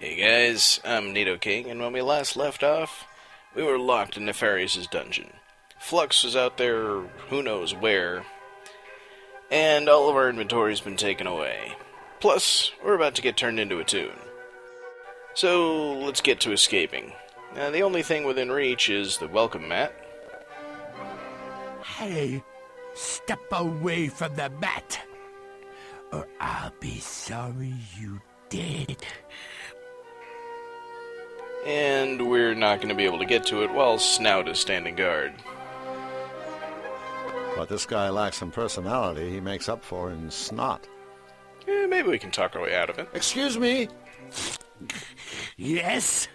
Hey guys, I'm Nito King, and when we last left off, we were locked in Nefarious' dungeon. Flux was out there, who knows where, and all of our inventory's been taken away. Plus, we're about to get turned into a toon. So, let's get to escaping. The only thing within reach is the welcome mat. Hey, step away from the mat, or I'll be sorry you did. And we're not going to be able to get to it while Snout is standing guard. But this guy lacks some personality he makes up for in snot. Maybe we can talk our way out of it. Excuse me? Yes?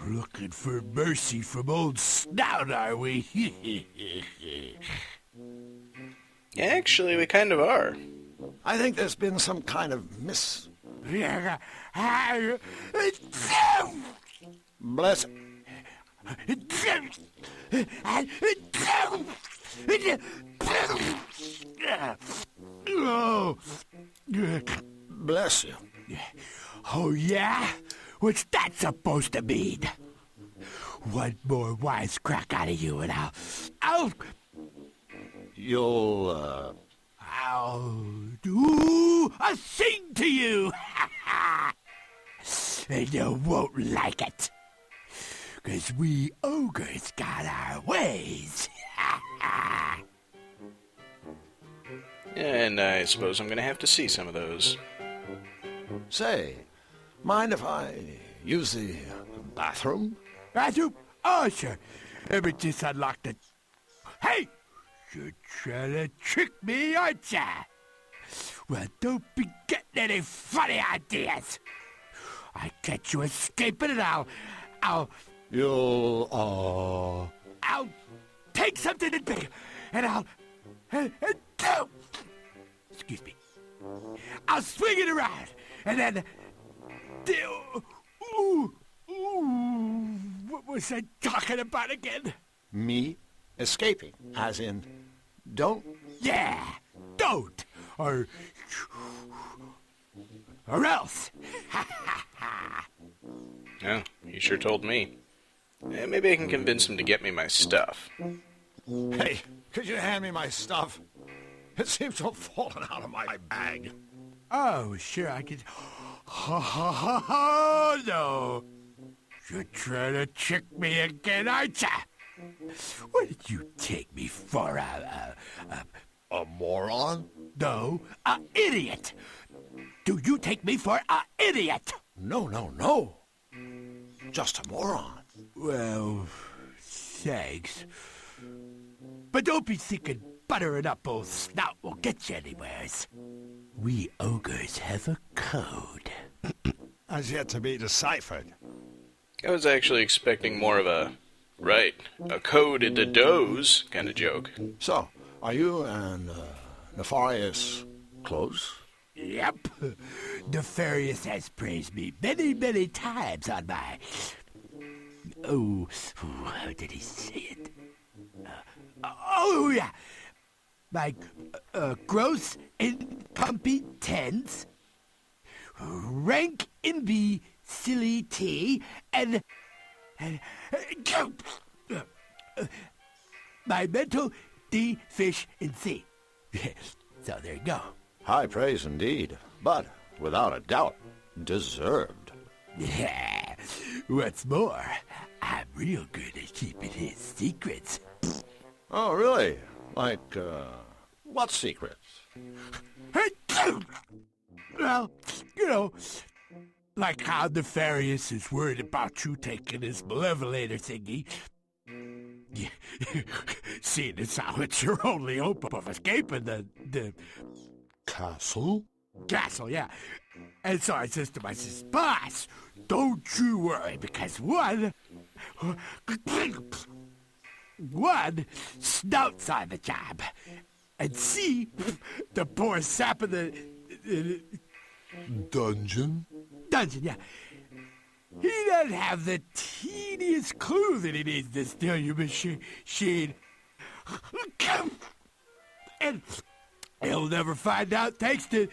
Looking for mercy from old Snout, are we? Actually, we kind of are. I think there's been some kind of Bless... Oh. Bless you. Oh, yeah? What's that supposed to mean? One more wisecrack out of you and You'll, I'll do a thing to you! And you won't like it. 'Cause we ogres got our ways. And I suppose I'm going to have to see some of those. Say, mind if I use the bathroom? Bathroom? Oh, sure. Let me just unlock the... Hey! You're trying to trick me, aren't ya? Well, don't be getting any funny ideas. I catch you escaping and I'll take something and big, and excuse me. I'll swing it around, and then, what was I talking about again? Me escaping, as in, don't... Yeah, don't, or else. Oh, he sure told me. Maybe I can convince him to get me my stuff. Hey, could you hand me my stuff? It seems to have fallen out of my bag. Oh, sure, I could... Oh, no. You're trying to trick me again, aren't ya? What did you take me for, A moron? No, a idiot. Do you take me for a idiot? No. Just a moron. Well, thanks. But don't be thinking buttering up old Snout will get you anywheres. We ogres have a code. Has yet to be deciphered. I was actually expecting more of a code in the doze kind of joke. So, are you and Nefarious close? Yep. Nefarious has praised me many, many times on my... how did he say it? Yeah. My gross incompetence, rank imbecility, and my mental deficiency. So there you go. High praise indeed, but without a doubt, deserved. Yeah. What's more, I'm real good at keeping his secrets. Oh, really? Like, what secrets? Well, like how Nefarious is worried about you taking his malevolator thingy. Seeing as how it's your only hope of escaping the Castle? Castle, yeah. And so I says to myself, boss, don't you worry, because one, Snout's on the job, and the poor sap of the Dungeon? Dungeon, yeah. He doesn't have the teeniest clue that he needs to steal your machine. And he'll never find out thanks to...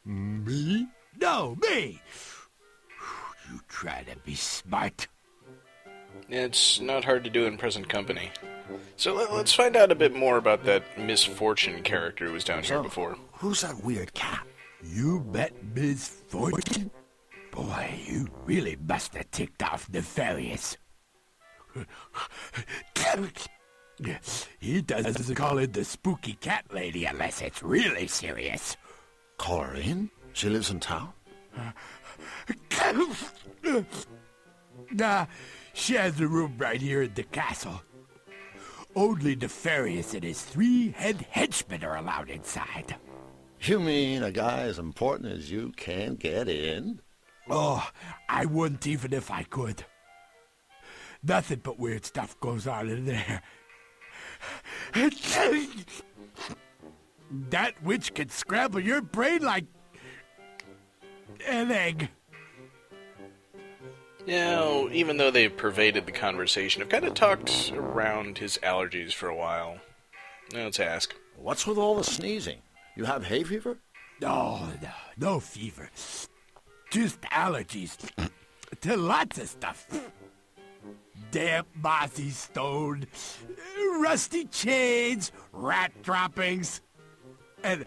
Me? No, No, me! You try to be smart. It's not hard to do in present company. So let's find out a bit more about that Misfortune character who was down here before. Who's that weird cat? You met Misfortune? Boy, you really must have ticked off Nefarious. He doesn't call in the spooky cat lady unless it's really serious. Call her in? She lives in town? Nah, she has a room right here in the castle. Only Nefarious and his 3 head henchmen are allowed inside. You mean a guy as important as you can't get in? Oh, I wouldn't even if I could. Nothing but weird stuff goes on in there. That witch can scramble your brain like an egg. Now, even though they pervaded the conversation, I've kind of talked around his allergies for a while. Now let's ask. What's with all the sneezing? You have hay fever? No fever. Just allergies to lots of stuff. Damp, mossy stone, rusty chains, rat droppings, and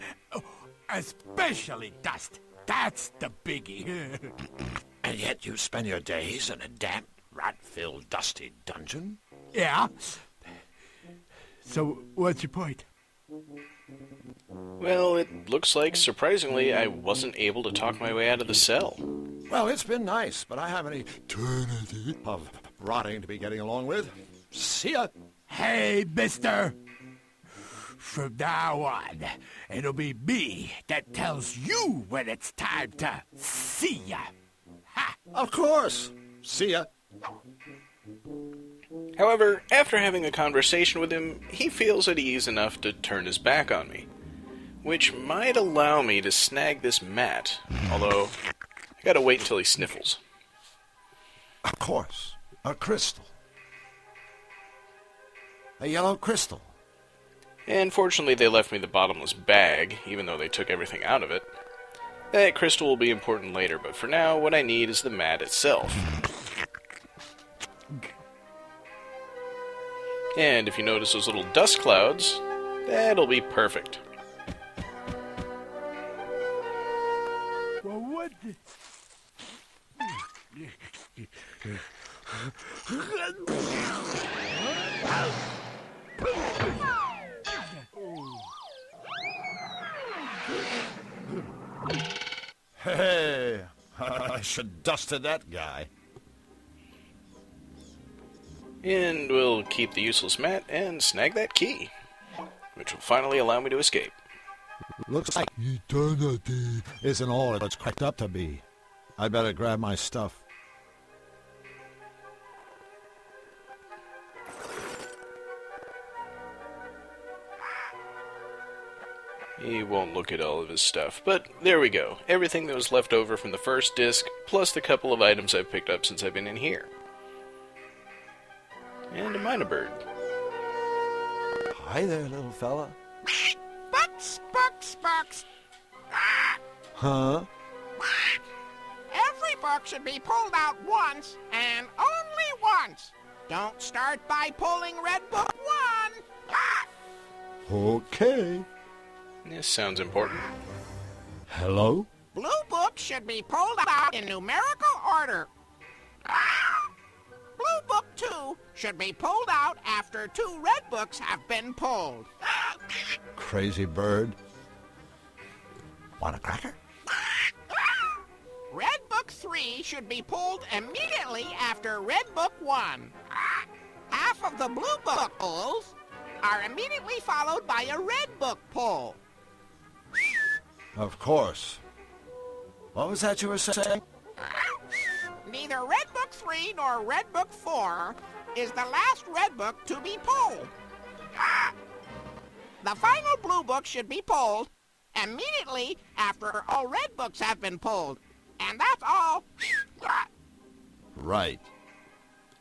especially dust. That's the biggie. And yet you spend your days in a damp, rat-filled, dusty dungeon? Yeah. So, what's your point? Well, it looks like, surprisingly, I wasn't able to talk my way out of the cell. Well, it's been nice, but I have an eternity of rotting to be getting along with. See ya. Hey, mister. From now on, it'll be me that tells you when it's time to see ya. Ha! Of course. See ya. However, after having a conversation with him, he feels at ease enough to turn his back on me, which might allow me to snag this mat, although I gotta wait until he sniffles. Of course. A crystal. A yellow crystal. And fortunately they left me the bottomless bag, even though they took everything out of it. That crystal will be important later, but for now, what I need is the mat itself. And if you notice those little dust clouds, that'll be perfect. Well, what the... Hey, I should have dusted that guy. And we'll keep the useless mat and snag that key, which will finally allow me to escape. Looks like eternity isn't all it's cracked up to be. I'd better grab my stuff. He won't look at all of his stuff, but there we go. Everything that was left over from the first disc, plus the couple of items I've picked up since I've been in here. And a minor bird. Hi there, little fella. Bucks, bucks, bucks. Huh? Every book should be pulled out once, and only once. Don't start by pulling Red Book 1. Okay. This sounds important. Hello? Blue Book should be pulled out in numerical order. Blue Book 2 should be pulled out after 2 Red Books have been pulled. Crazy bird. Want a cracker? Red Book 3 should be pulled immediately after Red Book 1. Half of the Blue Book pulls are immediately followed by a Red Book pull. Of course. What was that you were saying? Neither Red Book 3 nor Red Book 4 is the last Red Book to be pulled. The final Blue Book should be pulled immediately after all Red Books have been pulled. And that's all. Right.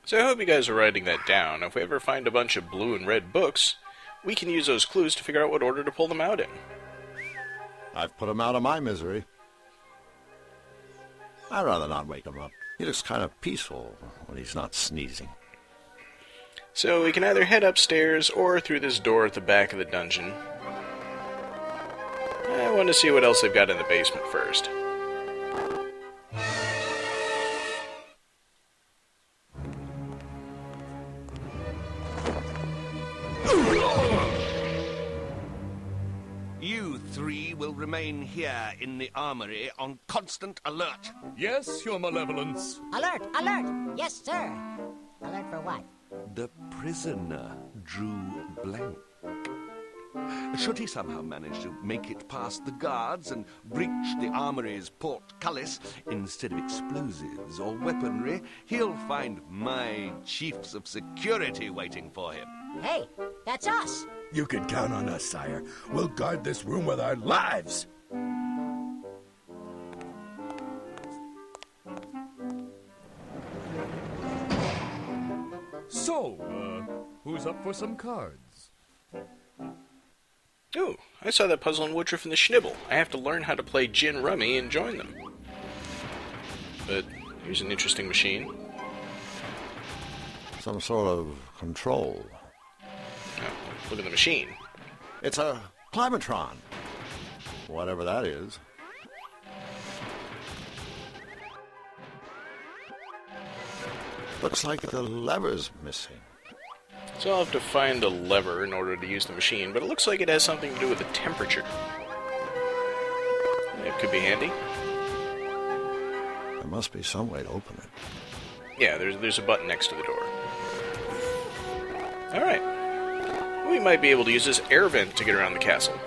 So I hope you guys are writing that down. If we ever find a bunch of blue and red books, we can use those clues to figure out what order to pull them out in. I've put him out of my misery. I'd rather not wake him up. He looks kind of peaceful when he's not sneezing. So we can either head upstairs or through this door at the back of the dungeon. I want to see what else they've got in the basement first. You three will remain here in the armory on constant alert. Yes, Your Malevolence. Alert! Alert! Yes, sir. Alert for what? The prisoner drew blank. Should he somehow manage to make it past the guards and breach the armory's portcullis, instead of explosives or weaponry, he'll find my chiefs of security waiting for him. Hey, that's us. You can count on us, sire. We'll guard this room with our lives. So, who's up for some cards? Ooh, I saw that puzzle in Woodruff and the Schnibble. I have to learn how to play gin rummy and join them. But here's an interesting machine. Some sort of control. Oh, look at the machine. It's a climatron. Whatever that is. Looks like the lever's missing. So I'll have to find a lever in order to use the machine, but it looks like it has something to do with the temperature. It could be handy. There must be some way to open it. Yeah, there's a button next to the door. Alright. We might be able to use this air vent to get around the castle.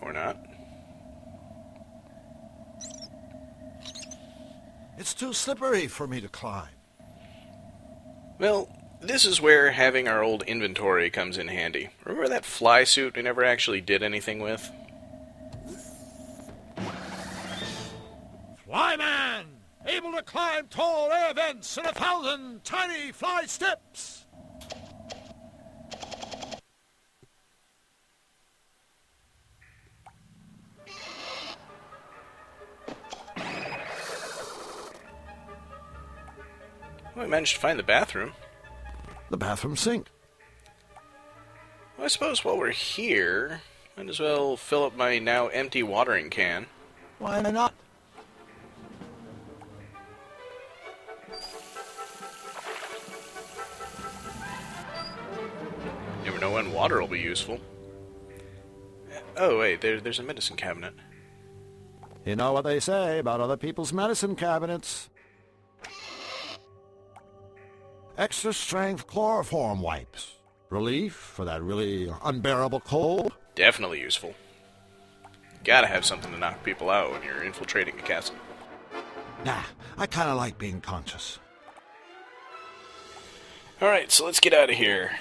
Or not. It's too slippery for me to climb. Well, this is where having our old inventory comes in handy. Remember that fly suit we never actually did anything with? Flyman! Able to climb tall air vents and 1,000 tiny fly steps! Well, we managed to find the bathroom. The bathroom sink. Well, I suppose while we're here, might as well fill up my now empty watering can. Why not? Never know when water will be useful. Oh, wait, there's a medicine cabinet. You know what they say about other people's medicine cabinets. Extra strength chloroform wipes. Relief for that really unbearable cold. Definitely useful. Gotta have something to knock people out when you're infiltrating a castle. Nah, I kind of like being conscious. Alright, so let's get out of here.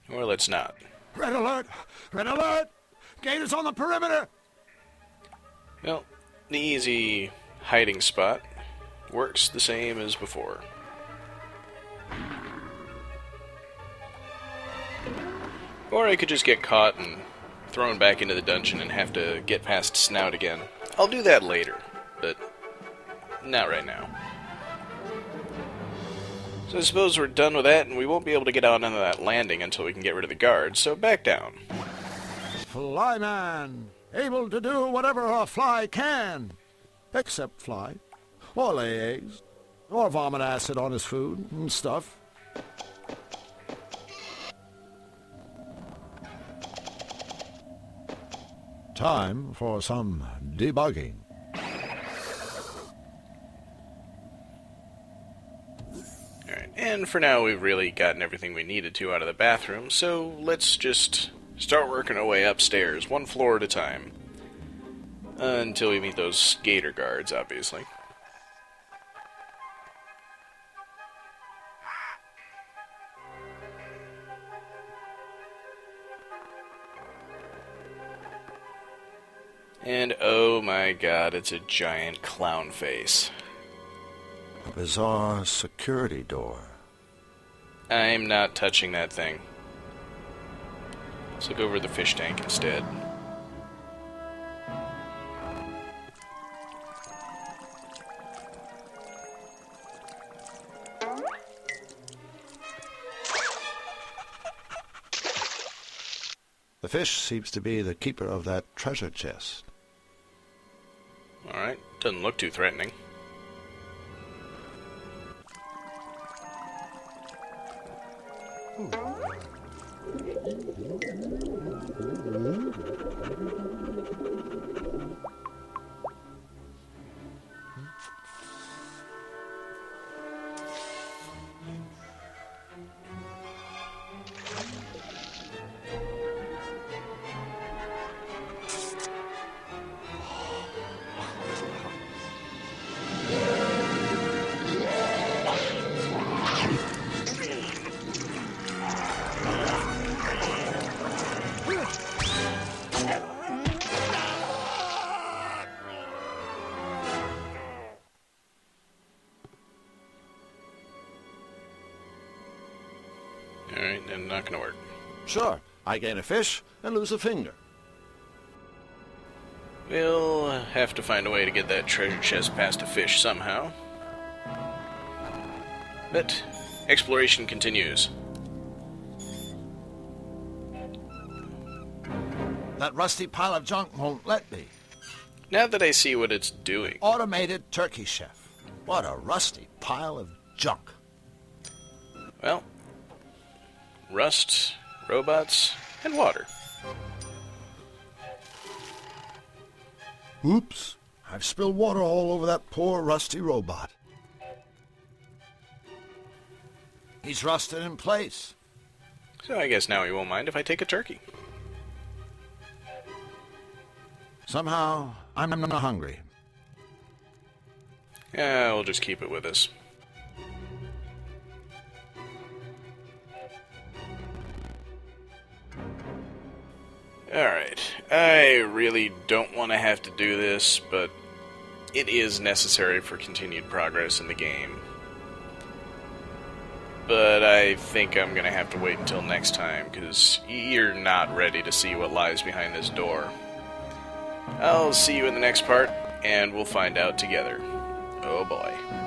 Or let's not. Red alert! Red alert! Gate is on the perimeter! Well, the easy hiding spot works the same as before. Or I could just get caught and thrown back into the dungeon and have to get past Snout again. I'll do that later, but not right now. So I suppose we're done with that, and we won't be able to get out onto that landing until we can get rid of the guards, so back down. Flyman! Able to do whatever a fly can. Except fly. Or lay eggs. Or vomit acid on his food and stuff. Time for some debugging. Alright, and for now we've really gotten everything we needed to out of the bathroom, so let's just start working our way upstairs, one floor at a time. Until we meet those skater guards, obviously. And oh my god, it's a giant clown face. bizarre security door. I'm not touching that thing. Let's look over the fish tank instead. The fish seems to be the keeper of that treasure chest. Alright, doesn't look too threatening. Alright, then not gonna work. Sure, I gain a fish and lose a finger. We'll have to find a way to get that treasure chest past a fish somehow. But exploration continues. That rusty pile of junk won't let me. Now that I see what it's doing. Automated turkey chef. What a rusty pile of junk. Well, rust, robots, and water. Oops, I've spilled water all over that poor rusty robot. He's rusted in place. So I guess now he won't mind if I take a turkey. Somehow, I'm not hungry. Yeah, we'll just keep it with us. Alright, I really don't want to have to do this, but it is necessary for continued progress in the game. But I think I'm going to have to wait until next time, because you're not ready to see what lies behind this door. I'll see you in the next part, and we'll find out together. Oh boy.